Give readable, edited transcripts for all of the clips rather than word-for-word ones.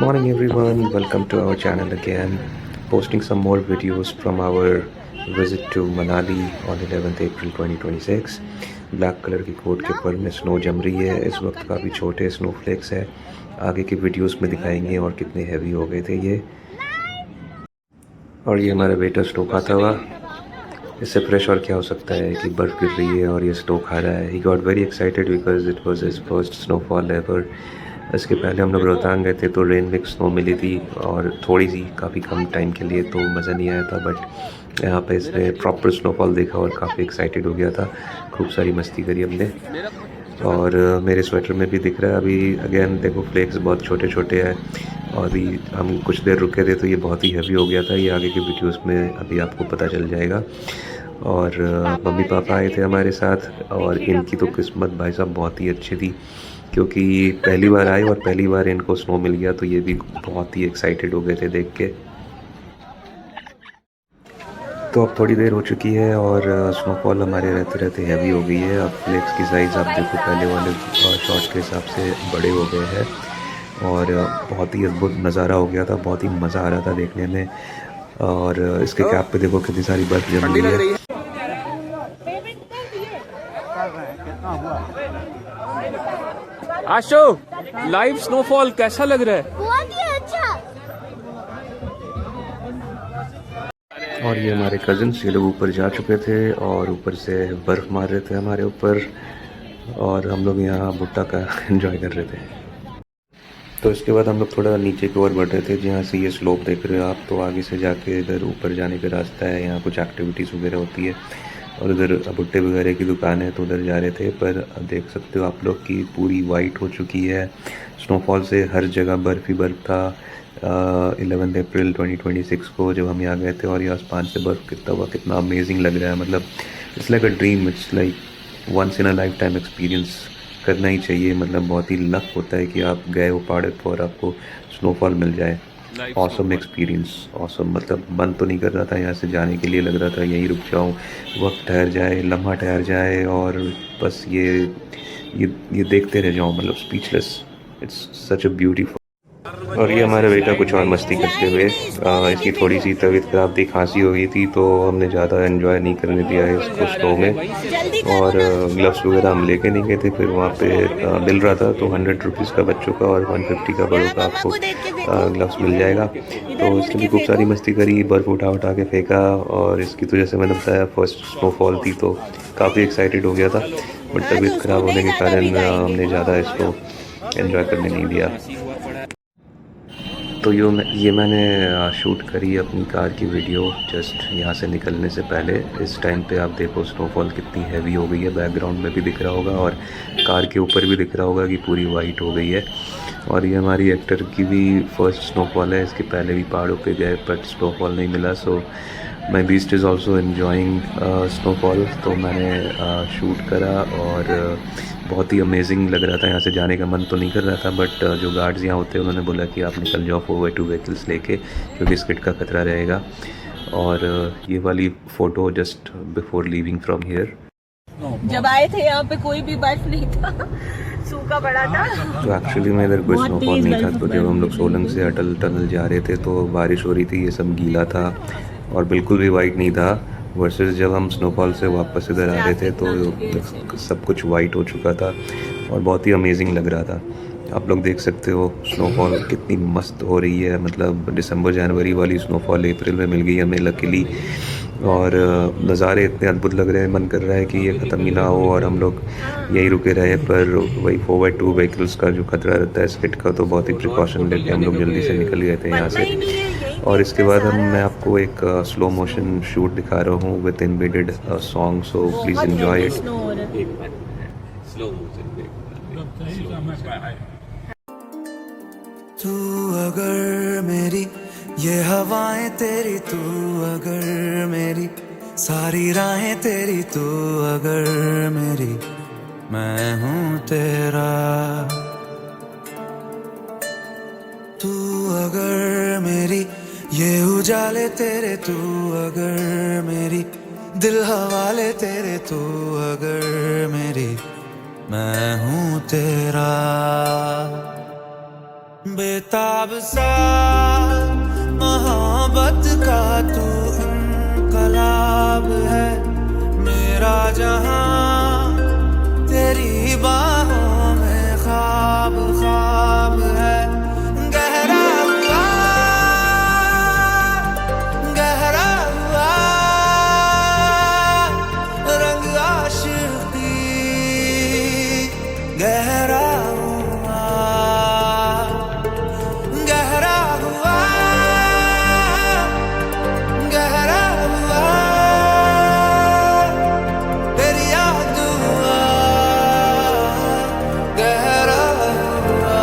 Morning everyone, welcome to our channel again. Posting some more videos from our visit to Manali on 11th April 2026. Black colour की coat के ऊपर में snow जम रही है। इस वक्त काफ़ी छोटे स्नोफ्लेक्स है। आगे की वीडियोस में दिखाएंगे और कितने हैवी हो गए थे ये। और ये हमारा बेटा स्नो खाता हुआ। इससे फ्रेश और क्या हो सकता है कि बर्फ़ गिर रही है और ये स्नो खा रहा है। He got very excited because it was his first snowfall ever. इसके पहले हम लोग रोहतांग गए थे तो रेन मिक्स स्नो मिली थी और थोड़ी सी काफ़ी कम टाइम के लिए, तो मज़ा नहीं आया था। बट यहाँ पे इसने प्रॉपर स्नोफॉल देखा और काफ़ी एक्साइटेड हो गया था। खूब सारी मस्ती करी हमने। और मेरे स्वेटर में भी दिख रहा है अभी अगेन देखो फ्लेक्स बहुत छोटे छोटे हैं। और अभी हम कुछ देर रुके थे तो ये बहुत ही हैवी हो गया था। ये आगे की वीडियोस में अभी आपको पता चल जाएगा। और मम्मी पापा आए थे हमारे साथ और इनकी तो किस्मत भाई साहब बहुत ही अच्छी थी, क्योंकि पहली बार आए और पहली बार इनको स्नो मिल गया, तो ये भी बहुत ही एक्साइटेड हो गए थे देख के। तो अब थोड़ी देर हो चुकी है और स्नोफॉल हमारे रहते रहते हैवी हो गई है। अब फ्लेक्स की साइज़ आप देखो पहले वाले शॉट के हिसाब से बड़े हो गए हैं और बहुत ही अद्भुत नज़ारा हो गया था। बहुत ही मज़ा आ रहा था देखने में। और इसके कैप पे देखो कितनी सारी बर्फ़ जम रही है। आशो, लाइव स्नोफॉल कैसा लग रहा है? बहुत ही अच्छा। और ये हमारे कज़न्स, ये लोग ऊपर जा चुके थे और ऊपर से बर्फ़ मार रहे थे हमारे ऊपर और हम लोग यहाँ भुट्टा का एंजॉय कर रहे थे। तो इसके बाद हम लोग थोड़ा नीचे की ओर बढ़ रहे थे, जहाँ से ये स्लोप देख रहे हो आप। तो आगे से जाके इधर ऊपर जाने का रास्ता है, यहाँ कुछ एक्टिविटीज़ वगैरह होती है और उधर भुट्टे वगैरह की दुकान है, तो उधर जा रहे थे। पर देख सकते हो आप लोग कि पूरी वाइट हो चुकी है स्नोफॉल से। हर जगह बर्फ़ ही बर्फ़ था। 11 अप्रैल 2026 को जब हम यहाँ गए थे और ये आसमान से बर्फ़ गिरता हुआ कितना अमेजिंग लग रहा है। मतलब it's like a dream, it's like once in a life time experience. करना ही चाहिए। मतलब बहुत ही लक होता है कि आप गए हो पहाड़ पर और आपको स्नोफॉल मिल जाए। Awesome experience, awesome. मतलब मन तो नहीं कर रहा था यहाँ से जाने के लिए, लग रहा था यहीं रुक जाऊँ, वक्त ठहर जाए, लम्हा ठहर जाए और बस ये देखते रह जाऊँ। मतलब speechless. It's such a beautiful. और ये हमारा बेटा कुछ और मस्ती करते हुए, इसकी थोड़ी सी तबीयत खराब थी, खांसी हो गई थी, तो हमने ज़्यादा एंजॉय नहीं करने दिया है इसको स्नो में। और ग्लव्स वगैरह हम लेके नहीं गए थे। फिर वहाँ पे मिल रहा था तो 100 रुपीज़ का बच्चों का और 150 का बड़ों का आपको ग्लव्स मिल जाएगा। तो इसने भी खूब सारी मस्ती करी, बर्फ़ उठा उठा के फेंका। और इसकी तो जैसे मैंने बताया फर्स्ट स्नोफॉल थी तो काफ़ी एक्साइटेड हो गया था। बट तबीयत ख़राब होने के कारण हमने ज़्यादा इसको एंजॉय करने नहीं दिया। तो ये मैंने शूट करी अपनी कार की वीडियो जस्ट यहाँ से निकलने से पहले। इस टाइम पे आप देखो स्नोफॉल कितनी हैवी हो गई है। बैकग्राउंड में भी दिख रहा होगा और कार के ऊपर भी दिख रहा होगा कि पूरी वाइट हो गई है। और ये हमारी एक्टर की भी फर्स्ट स्नोफॉल है। इसके पहले भी पहाड़ों पे गए बट स्नोफॉल नहीं मिला। So my beast is also enjoying snowfall. तो मैंने शूट करा और बहुत ही अमेजिंग लग रहा था। यहाँ से जाने का मन तो नहीं कर रहा था बट जो गार्ड्स यहाँ होते हैं उन्होंने बोला कि आप निकल जाओ 4x2 व्हीकल्स लेके, क्योंकि स्किड का खतरा रहेगा। और ये वाली photo just before leaving from here. जब आए थे यहाँ पे कोई भी बर्फ नहीं था, सूखा पड़ा था। तो एक्चुअली में इधर कोई स्नोफॉल नहीं था। तो जब हम लोग सोलंग से अटल टनल जा रहे थे तो बारिश हो रही थी, ये सब गीला था और बिल्कुल भी वाइट नहीं था। वर्सेस जब हम स्नोफॉल से वापस इधर आ रहे थे तो सब कुछ वाइट हो चुका था और बहुत ही अमेजिंग लग रहा था। आप लोग देख सकते हो स्नोफॉल कितनी मस्त हो रही है। मतलब दिसंबर जनवरी वाली स्नोफॉल अप्रैल में मिल गई हमें लकीली। और नज़ारे इतने अद्भुत लग रहे हैं, मन कर रहा है कि ये ख़त्म ही ना हो और हम लोग यहीं रुके रहे। पर वही 4x2 व्हीकल्स का जो खतरा रहता है स्किड का, तो बहुत ही प्रिकॉशन लेके हम लोग जल्दी से निकल गए थे यहाँ से। और इसके बाद मैं आपको एक स्लो मोशन शूट दिखा रहा हूँ with embedded song, so please enjoy it. तू अगर मेरी ये हवाएं तेरी, तू अगर मेरी सारी राहें तेरी, तू अगर मेरी मैं हूँ तेरा। तू अगर मेरी ये उजाले तेरे, तू अगर मेरी दिल हवाले तेरे, तू अगर मेरी मैं हूँ तेरा। बेताब सा मोहब्बत का तू इनकलाब है, मेरा जहां तेरी बाहों में ख्वाब ख्वाब है। गहरा हुआ रंग आशिकी, गहरा हुआ तेरी याद हुआ, गहरा हुआ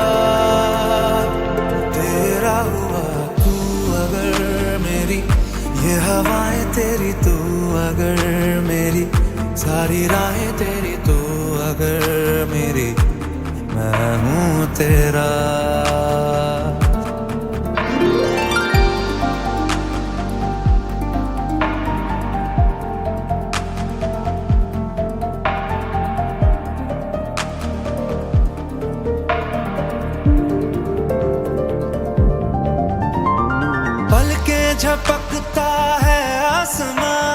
तेरा हुआ। तू अगर मेरी ये हवाएं तेरी, तू अगर मेरी सारी राहें तेरी, तू अगर मेरी मैं हूँ तेरा। पलकें झपकता है आसमां,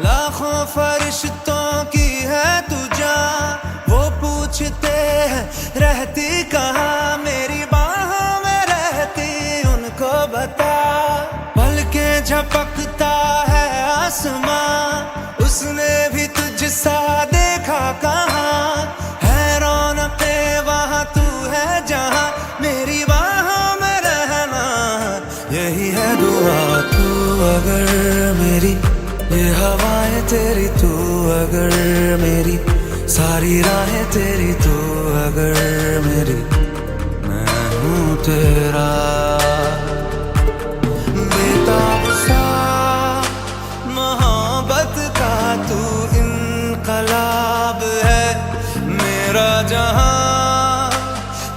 लाखों फरिश्तों की है तू जान। वो पूछते हैं रहती कहाँ, मेरी बाहों में रहती उनको बता। पलकें झपकता है आसमां, उसने भी तुझसा देखा कहाँ। है रौनक़े वहाँ तू है जहाँ, मेरी बाहों में रहना यही है दुआ। तू अगर मेरी ये हवाएं तेरी, तू अगर मेरी सारी राहें तेरी, तू अगर मेरी मैं हूँ तेरा। बेताब सा मोहब्बत का तू इनकलाब है, मेरा जहां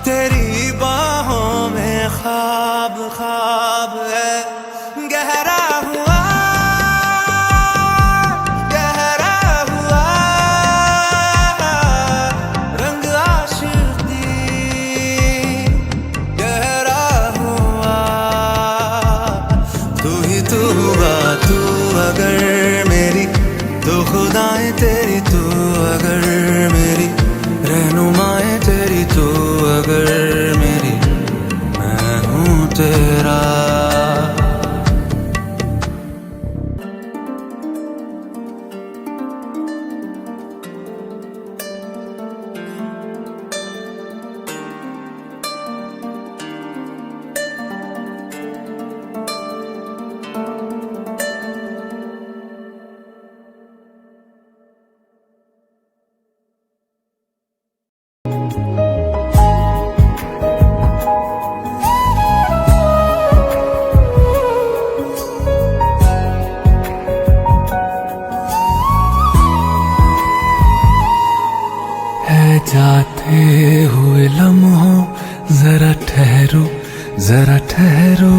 तेरी बाहों में ख्वाब ख्वाब है। गहरा हुआ रंग आशिकी, गहरा हुआ तू ही तू हुआ। तू अगर मेरी तो खुदाएं तेरी, तू अगर मेरी रहनुमाएं तेरी, तू अगर मेरी मैं हूँ तेरा। जाते हुए लम्हों जरा ठहरो, जरा ठहरो।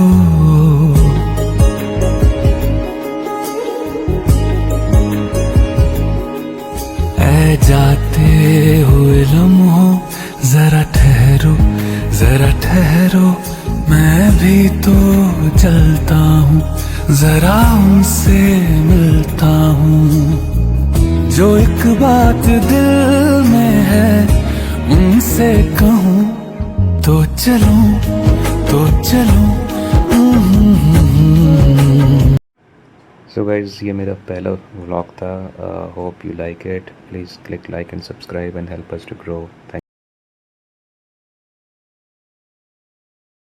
ऐ जाते हुए लम्हों जरा ठहरो, जरा ठहरो। मैं भी तो चलता हूँ, जरा उनसे मिलता हूँ। जो एक बात दिल में है उनसे कहूँ तो चलूं, तो चलूं। सो गाइज़, ये मेरा पहला व्लॉग था. Hope you like it. Please click like and subscribe and help us to grow.